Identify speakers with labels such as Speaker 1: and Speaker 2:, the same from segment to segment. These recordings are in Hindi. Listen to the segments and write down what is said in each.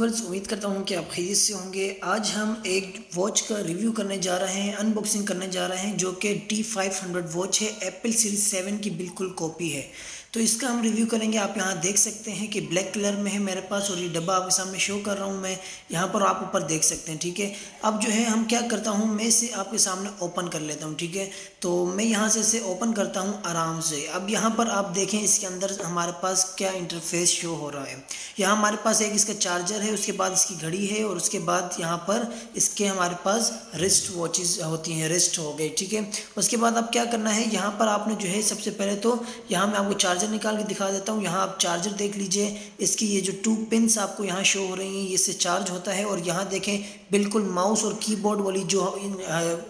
Speaker 1: व्यूवर्स, उम्मीद करता हूँ कि आप खैरियत से होंगे। आज हम एक वॉच का रिव्यू करने जा रहे हैं, अनबॉक्सिंग करने जा रहे हैं, जो कि T500 वॉच है। एप्पल सीरीज 7 की बिल्कुल कॉपी है। तो इसका हम रिव्यू करेंगे। आप यहाँ देख सकते हैं कि ब्लैक कलर में है मेरे पास, और ये डब्बा आपके सामने शो कर रहा हूँ मैं। यहाँ पर आप ऊपर देख सकते हैं, ठीक है। अब जो है हम क्या करता हूँ, मैं इसे आपके सामने ओपन कर लेता हूँ, ठीक है। तो मैं यहाँ से इसे ओपन करता हूँ आराम से। अब यहाँ पर आप देखें, इसके अंदर हमारे पास क्या इंटरफेस शो हो रहा है। यहाँ हमारे पास एक इसका चार्जर है, उसके बाद इसकी घड़ी है, और उसके बाद यहाँ पर इसके हमारे पास रिस्ट वॉचेस होती हैं, रिस्ट हो गई, ठीक है। उसके बाद अब क्या करना है, यहाँ पर आपने जो है सबसे पहले तो यहाँ मैं आपको चार्जर निकाल के दिखा देता हूँ। यहाँ आप चार्जर देख लीजिए, इसकी ये जो 2 पिन्स आपको यहाँ शो हो रही हैं, इससे चार्ज होता है। और यहाँ देखें, बिल्कुल माउस और कीबोर्ड वाली जो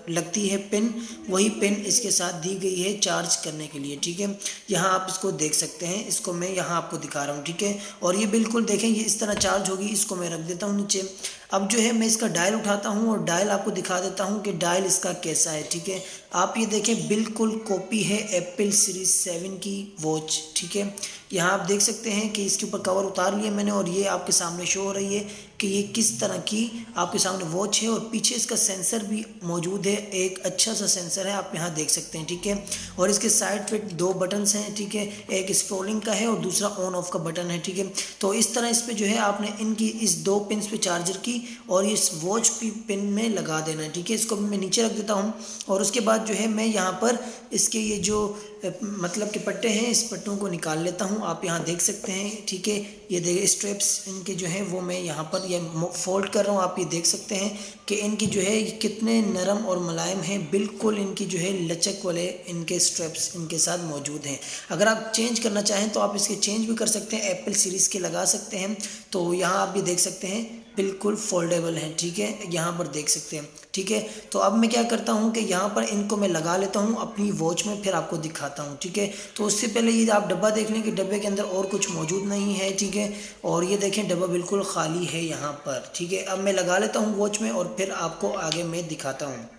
Speaker 1: लगती है पिन, वही पिन इसके साथ दी गई है चार्ज करने के लिए, ठीक है। यहाँ आप इसको देख सकते हैं, इसको मैं यहाँ आपको दिखा रहा हूँ, ठीक है। और ये बिल्कुल देखें, ये इस तरह चार्ज होगी। इसको मैं रख देता हूँ नीचे। अब जो है मैं इसका डायल उठाता हूँ और डायल आपको दिखा देता हूँ कि डायल इसका कैसा है, ठीक है। आप ये देखें, बिल्कुल कॉपी है एप्पल सीरीज 7 की वॉच, ठीक है। यहाँ आप देख सकते हैं कि इसके ऊपर कवर उतार लिया मैंने, और ये आपके सामने शो हो रही है कि ये किस तरह की आपके सामने वॉच है। और पीछे इसका सेंसर भी मौजूद है, एक अच्छा सा सेंसर है, आप यहाँ देख सकते हैं, ठीक है। और इसके साइड पे 2 बटन्स हैं, ठीक है। एक स्क्रॉलिंग का है और दूसरा ऑन ऑफ का बटन है, ठीक है। तो इस तरह इस पर जो है आपने इनकी इस 2 पिन्स पे चार्जर की और इस वॉच की पिन में लगा देना है, ठीक है। इसको मैं नीचे रख देता हूँ। और उसके बाद जो है मैं यहाँ पर इसके ये जो मतलब के पट्टे हैं, इस पट्टों को निकाल लेता हूँ। आप यहाँ देख सकते हैं, ठीक है। ये देखिए स्ट्रैप्स इनके जो हैं वो मैं यहाँ पर ये फोल्ड कर रहा हूँ। आप ये देख सकते हैं कि इनकी जो है कितने नरम और मुलायम हैं। बिल्कुल इनकी जो है लचक वाले इनके स्ट्रैप्स इनके साथ मौजूद हैं। अगर आप चेंज करना चाहें तो आप इसके चेंज भी कर सकते हैं, एप्पल सीरीज़ के लगा सकते हैं। तो यहाँ आप भी देख सकते हैं, बिल्कुल फोल्डेबल हैं, ठीक है। यहाँ पर देख सकते हैं, ठीक है। तो अब मैं क्या करता हूँ कि यहाँ पर इनको मैं लगा लेता हूँ अपनी वॉच में, फिर आपको दिखाता हूँ, ठीक है। तो उससे पहले ये आप डब्बा देख लें कि डब्बे के अंदर और कुछ मौजूद नहीं है, ठीक है। और ये देखें, डब्बा बिल्कुल खाली है यहाँ पर, ठीक है। अब मैं लगा लेता हूँ वॉच में और फिर आपको आगे मैं दिखाता हूँ।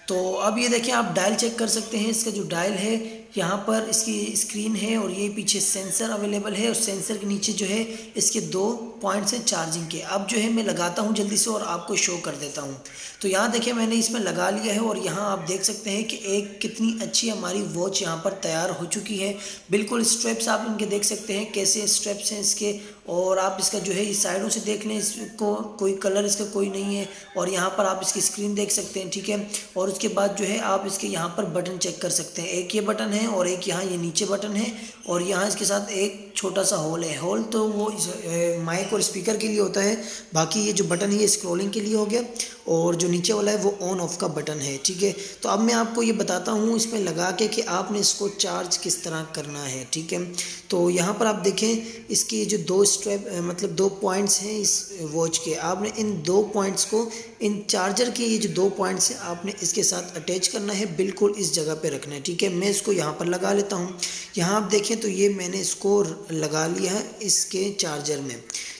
Speaker 1: तो अब ये देखिए, आप डायल चेक कर सकते हैं। इसका जो डायल है, यहाँ पर इसकी स्क्रीन है और ये पीछे सेंसर अवेलेबल है, और सेंसर के नीचे जो है इसके 2 पॉइंट्स हैं चार्जिंग के। अब जो है मैं लगाता हूँ जल्दी से और आपको शो कर देता हूँ। तो यहाँ देखिए, मैंने इसमें लगा लिया है, और यहाँ आप देख सकते हैं कि एक कितनी अच्छी हमारी वॉच यहाँ पर तैयार हो चुकी है। बिल्कुल स्ट्रैप्स आप इनके देख सकते हैं कैसे स्ट्रैप्स हैं इसके। और आप इसका जो है इस साइडों से देख लें, इसको कोई कलर इसका कोई नहीं है। और यहाँ पर आप इसकी स्क्रीन देख सकते हैं, ठीक है। और उसके बाद जो है आप इसके यहाँ पर बटन चेक कर सकते हैं। एक ये बटन है और एक यहाँ ये नीचे बटन है, और यहाँ इसके साथ एक छोटा सा होल है। होल तो वो माइक और स्पीकर के लिए होता है, बाकी ये जो बटन है ये स्क्रॉलिंग के लिए हो गया, और जो नीचे वाला है वो ऑन ऑफ का बटन है, ठीक है। तो अब मैं आपको ये बताता हूँ इसमें लगा के कि आपने इसको चार्ज किस तरह करना है, ठीक है। तो यहाँ पर आप देखें, इसके जो 2 स्ट्रैप मतलब 2 पॉइंट्स हैं इस वॉच के, आपने इन 2 पॉइंट्स को, इन चार्जर के ये जो 2 पॉइंट्स हैं, आपने इसके साथ अटैच करना है, बिल्कुल इस जगह पे रखना है, ठीक है। मैं इसको यहाँ पर लगा लेता हूँ। यहाँ आप देखें तो ये मैंने इसको लगा लिया है इसके चार्जर में।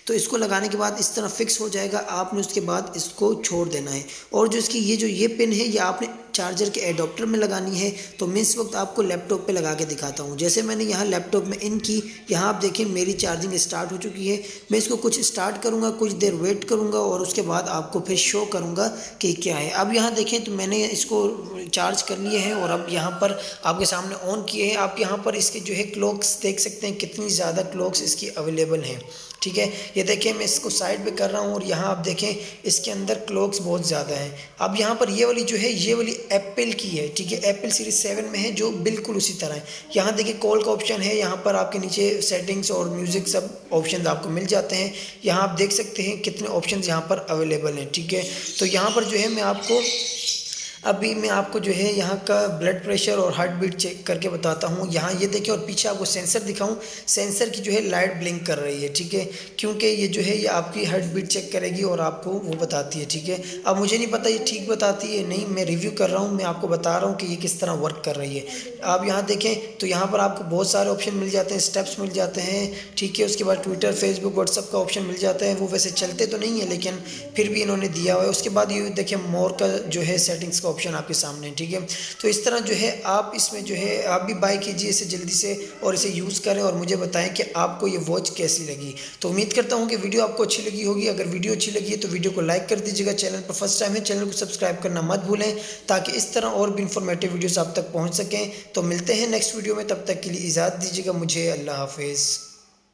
Speaker 1: तो इसको लगाने के बाद इस तरह फिक्स हो जाएगा। आपने उसके बाद इसको छोड़ देना है, और जो इसकी ये पिन है, ये आपने चार्जर के एडोप्टर में लगानी है। तो मैं इस वक्त आपको लैपटॉप पे लगा के दिखाता हूँ। जैसे मैंने यहाँ लैपटॉप में इन की, यहाँ आप देखें मेरी चार्जिंग स्टार्ट हो चुकी है। मैं इसको कुछ स्टार्ट करूँगा, कुछ देर वेट करूँगा, और उसके बाद आपको फिर शो करूँगा कि क्या है। अब यहाँ देखें तो मैंने इसको चार्ज कर लिया है, और अब यहाँ पर आपके सामने ऑन किए हैं। आप यहाँ पर इसके जो है क्लॉक्स देख सकते हैं, कितनी ज़्यादा क्लॉक्स इसकी अवेलेबल हैं, ठीक है। ये देखिए, मैं इसको साइड पे कर रहा हूँ, और यहाँ आप देखें इसके अंदर क्लॉक्स बहुत ज़्यादा हैं। अब यहाँ पर ये वाली जो है, ये वाली एप्पल की है, ठीक है। एप्पल सीरीज 7 में है, जो बिल्कुल उसी तरह है। यहाँ देखिए कॉल का ऑप्शन है, यहाँ पर आपके नीचे सेटिंग्स और म्यूज़िक सब ऑप्शन आपको मिल जाते हैं। यहाँ आप देख सकते हैं कितने ऑप्शन यहाँ पर अवेलेबल हैं, ठीक है। तो यहाँ पर जो है अभी मैं आपको जो है यहाँ का ब्लड प्रेशर और हार्ट बीट चेक करके बताता हूँ। यहाँ ये देखिए, और पीछे आपको सेंसर दिखाऊँ, सेंसर की जो है लाइट ब्लिंक कर रही है, ठीक है। क्योंकि ये जो है ये आपकी हार्ट बीट चेक करेगी और आपको वो बताती है, ठीक है। अब मुझे नहीं पता ये ठीक बताती है नहीं, मैं रिव्यू कर रहा हूँ, मैं आपको बता रहा हूँ कि ये किस तरह वर्क कर रही है। आप यहाँ देखें तो यहाँ पर आपको बहुत सारे ऑप्शन मिल जाते हैं, स्टेप्स मिल जाते हैं, ठीक है। उसके बाद ट्विटर, फेसबुक, व्हाट्सअप का ऑप्शन मिल जाता है। वो वैसे चलते तो नहीं है, लेकिन फिर भी इन्होंने दिया हुआ है। उसके बाद ये देखिए मोर का जो है सेटिंग्स का ऑप्शन आपके सामने है, ठीक है। तो इस तरह जो है आप इसमें जो है आप भी बाय कीजिए इसे जल्दी से और इसे यूज़ करें और मुझे बताएं कि आपको ये वॉच कैसी लगी। तो उम्मीद करता हूँ कि वीडियो आपको अच्छी लगी होगी। अगर वीडियो अच्छी लगी है तो वीडियो को लाइक कर दीजिएगा। चैनल पर फर्स्ट टाइम है, चैनल को सब्सक्राइब करना मत भूलें ताकि इस तरह और भी इंफॉर्मेटिव वीडियोस आप तक पहुँच सकें। तो मिलते हैं नेक्स्ट वीडियो में, तब तक के लिए इजाज़त दीजिएगा मुझे। अल्लाह हाफिज़।